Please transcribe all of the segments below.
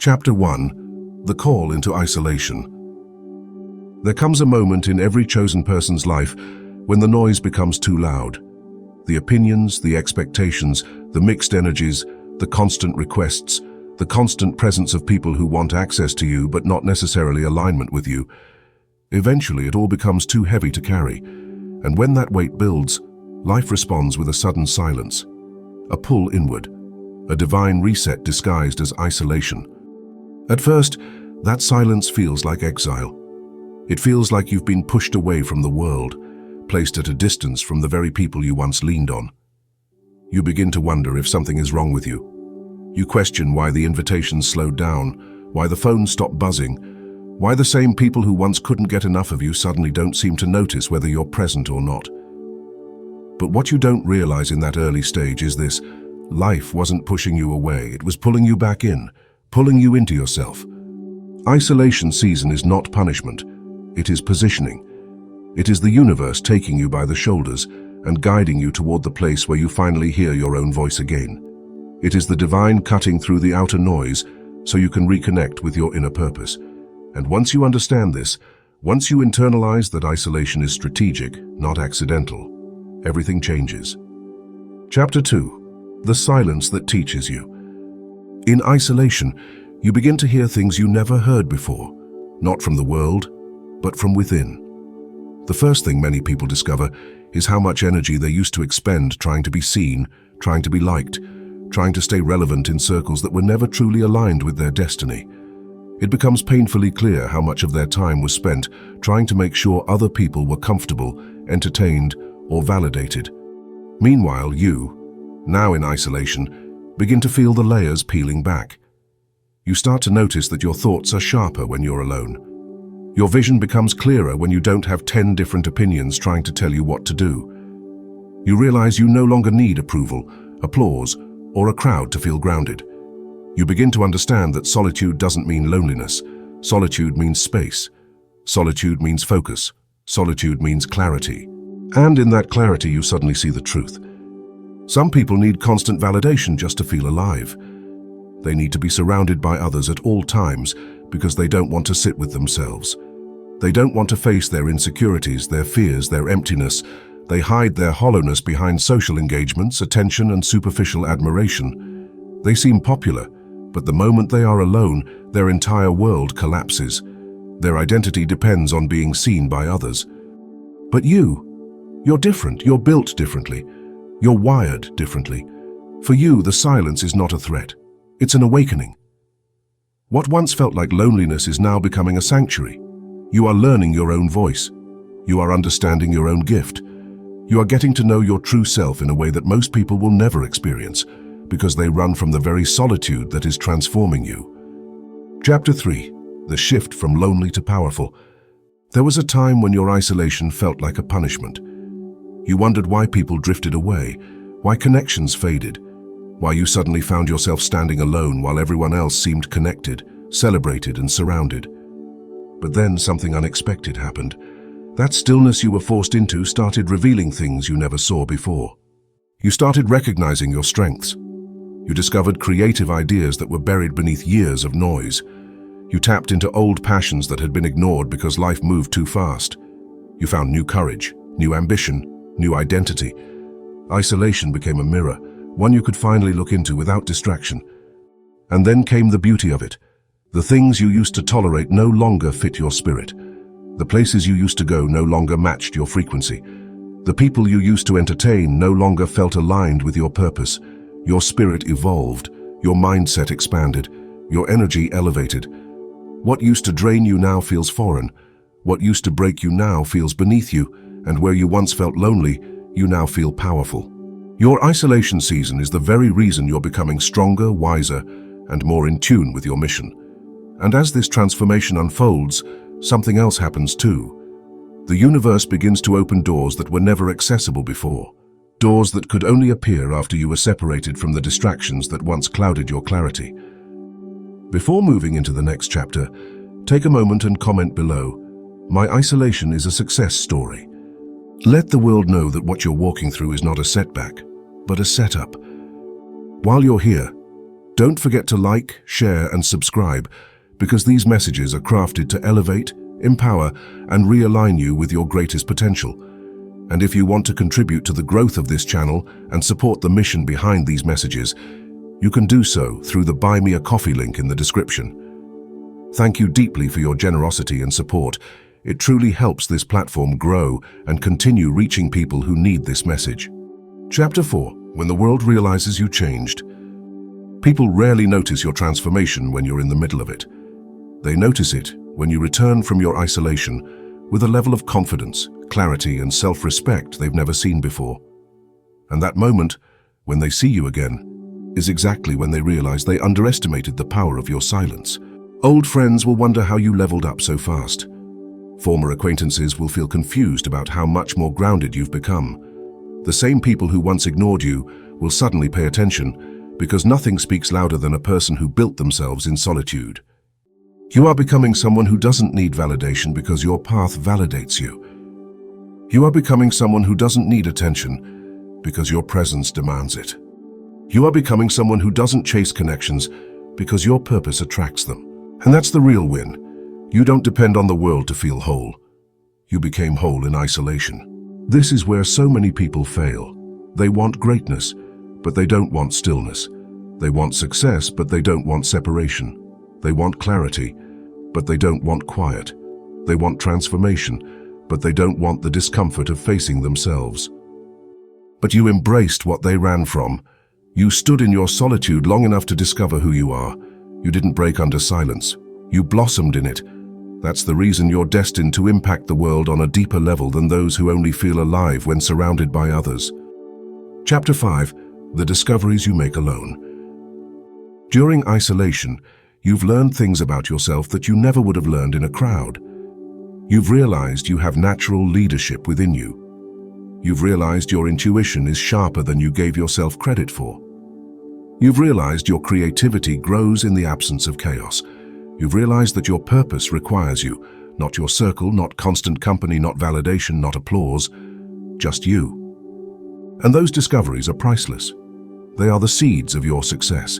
Chapter 1. The Call into Isolation. There comes a moment in every chosen person's life when the noise becomes too loud. The opinions, the expectations, the mixed energies, the constant requests, the constant presence of people who want access to you but not necessarily alignment with you. Eventually it all becomes too heavy to carry, and when that weight builds, life responds with a sudden silence, a pull inward, a divine reset disguised as isolation. At first, that silence feels like exile. It feels like you've been pushed away from the world, placed at a distance from the very people you once leaned on. You begin to wonder if something is wrong with you. You question why the invitations slowed down, why the phone stopped buzzing, why the same people who once couldn't get enough of you suddenly don't seem to notice whether you're present or not. But what you don't realize in that early stage is this: life wasn't pushing you away, it was pulling you back in, pulling you into yourself. Isolation season is not punishment, it is positioning. It is the universe taking you by the shoulders and guiding you toward the place where you finally hear your own voice again. It is the divine cutting through the outer noise so you can reconnect with your inner purpose. And once you understand this, once you internalize that isolation is strategic, not accidental, everything changes. Chapter 2. The Silence That Teaches You. In isolation, you begin to hear things you never heard before, not from the world, but from within. The first thing many people discover is how much energy they used to expend trying to be seen, trying to be liked, trying to stay relevant in circles that were never truly aligned with their destiny. It becomes painfully clear how much of their time was spent trying to make sure other people were comfortable, entertained, or validated. Meanwhile, you, now in isolation, begin to feel the layers peeling back. You start to notice that your thoughts are sharper when you're alone. Your vision becomes clearer when you don't have 10 different opinions trying to tell you what to do. You realize you no longer need approval, applause, or a crowd to feel grounded. You begin to understand that solitude doesn't mean loneliness. Solitude means space. Solitude means focus. Solitude means clarity. And in that clarity you suddenly see the truth. Some people need constant validation just to feel alive. They need to be surrounded by others at all times because they don't want to sit with themselves. They don't want to face their insecurities, their fears, their emptiness. They hide their hollowness behind social engagements, attention, and superficial admiration. They seem popular, but the moment they are alone, their entire world collapses. Their identity depends on being seen by others. But you're different, you're built differently. You're wired differently. For you, the silence is not a threat. It's an awakening. What once felt like loneliness is now becoming a sanctuary. You are learning your own voice. You are understanding your own gift. You are getting to know your true self in a way that most people will never experience, because they run from the very solitude that is transforming you. Chapter 3. The Shift from Lonely to Powerful. There was a time when your isolation felt like a punishment. You wondered why people drifted away, why connections faded, why you suddenly found yourself standing alone while everyone else seemed connected, celebrated, and surrounded. But then something unexpected happened. That stillness you were forced into started revealing things you never saw before. You started recognizing your strengths. You discovered creative ideas that were buried beneath years of noise. You tapped into old passions that had been ignored because life moved too fast. You found new courage, new ambition, new identity. Isolation became a mirror, one you could finally look into without distraction. And then came the beauty of it. The things you used to tolerate no longer fit your spirit. The places you used to go no longer matched your frequency. The people you used to entertain no longer felt aligned with your purpose. Your spirit evolved, your mindset expanded, your energy elevated. What used to drain you now feels foreign. What used to break you now feels beneath you. And where you once felt lonely, you now feel powerful. Your isolation season is the very reason you're becoming stronger, wiser, and more in tune with your mission. And as this transformation unfolds, something else happens too. The universe begins to open doors that were never accessible before. Doors that could only appear after you were separated from the distractions that once clouded your clarity. Before moving into the next chapter, take a moment and comment below. My isolation is a success story. Let the world know that what you're walking through is not a setback, but a setup. While you're here, Don't forget to like, share, and subscribe, because these messages are crafted to elevate, empower, and realign you with your greatest potential. And if you want to contribute to the growth of this channel and support the mission behind these messages, you can do so through the Buy Me a Coffee link in the description. Thank you deeply for your generosity and support. It truly helps this platform grow and continue reaching people who need this message. Chapter 4. When the world realizes you changed. People rarely notice your transformation when you're in the middle of it. They notice it when you return from your isolation with a level of confidence, clarity, and self-respect they've never seen before. And that moment, when they see you again, is exactly when they realize they underestimated the power of your silence. Old friends will wonder how you leveled up so fast. Former acquaintances will feel confused about how much more grounded you've become. The same people who once ignored you will suddenly pay attention, because nothing speaks louder than a person who built themselves in solitude. You are becoming someone who doesn't need validation because your path validates you. You are becoming someone who doesn't need attention because your presence demands it. You are becoming someone who doesn't chase connections because your purpose attracts them. And that's the real win. You don't depend on the world to feel whole. You became whole in isolation. This is where so many people fail. They want greatness, but they don't want stillness. They want success, but they don't want separation. They want clarity, but they don't want quiet. They want transformation, but they don't want the discomfort of facing themselves. But you embraced what they ran from. You stood in your solitude long enough to discover who you are. You didn't break under silence. You blossomed in it. That's the reason you're destined to impact the world on a deeper level than those who only feel alive when surrounded by others. Chapter 5. The discoveries you make alone. During isolation, you've learned things about yourself that you never would have learned in a crowd. You've realized you have natural leadership within you. You've realized your intuition is sharper than you gave yourself credit for. You've realized your creativity grows in the absence of chaos. You've realized that your purpose requires you, not your circle, not constant company, not validation, not applause, just you. And those discoveries are priceless. They are the seeds of your success.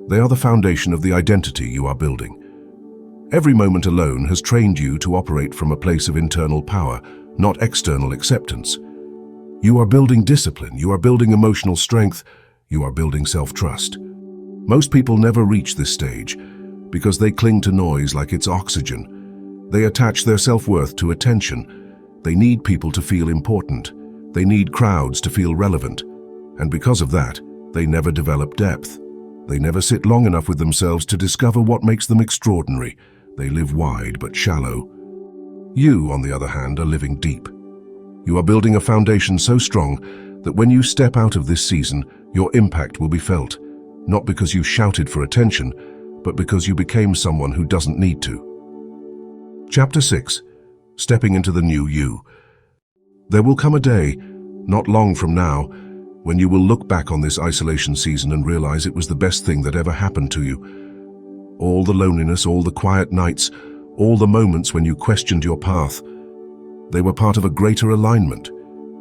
They are the foundation of the identity you are building. Every moment alone has trained you to operate from a place of internal power, not external acceptance. You are building discipline, you are building emotional strength, you are building self-trust. Most people never reach this stage because they cling to noise like it's oxygen. They attach their self-worth to attention. They need people to feel important. They need crowds to feel relevant. And because of that, they never develop depth. They never sit long enough with themselves to discover what makes them extraordinary. They live wide but shallow. You, on the other hand, are living deep. You are building a foundation so strong that when you step out of this season, your impact will be felt, not because you shouted for attention, but because you became someone who doesn't need to. Chapter 6. Stepping into the new you. There will come a day, not long from now, when you will look back on this isolation season and realize it was the best thing that ever happened to you. All the loneliness, all the quiet nights, all the moments when you questioned your path, they were part of a greater alignment.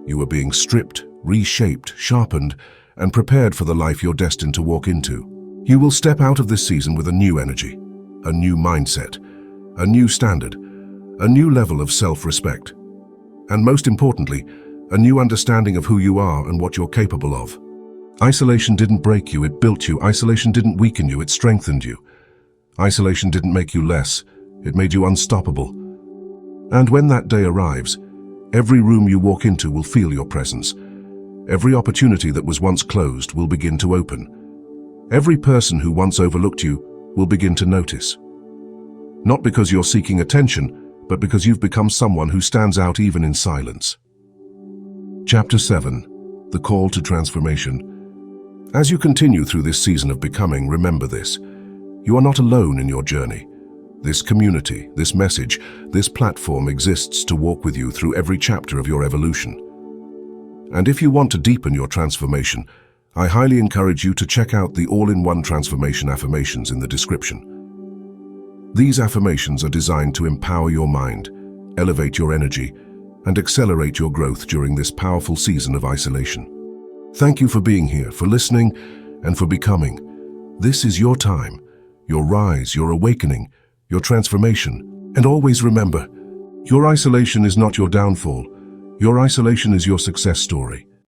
You were being stripped, reshaped, sharpened, and prepared for the life you're destined to walk into. You will step out of this season with a new energy, a new mindset, a new standard, a new level of self-respect, and most importantly, a new understanding of who you are and what you're capable of. Isolation didn't break you, it built you. Isolation didn't weaken you, it strengthened you. Isolation didn't make you less, it made you unstoppable. And when that day arrives, every room you walk into will feel your presence. Every opportunity that was once closed will begin to open. Every person who once overlooked you will begin to notice. Not because you're seeking attention, but because you've become someone who stands out even in silence. Chapter 7. The Call to Transformation. As you continue through this season of becoming, remember this. You are not alone in your journey. This community, this message, this platform exists to walk with you through every chapter of your evolution. And if you want to deepen your transformation, I highly encourage you to check out the all-in-one transformation affirmations in the description. These affirmations are designed to empower your mind, elevate your energy, and accelerate your growth during this powerful season of isolation. Thank you for being here, for listening, and for becoming. This is your time, your rise, your awakening, your transformation. And always remember, your isolation is not your downfall. Your isolation is your success story.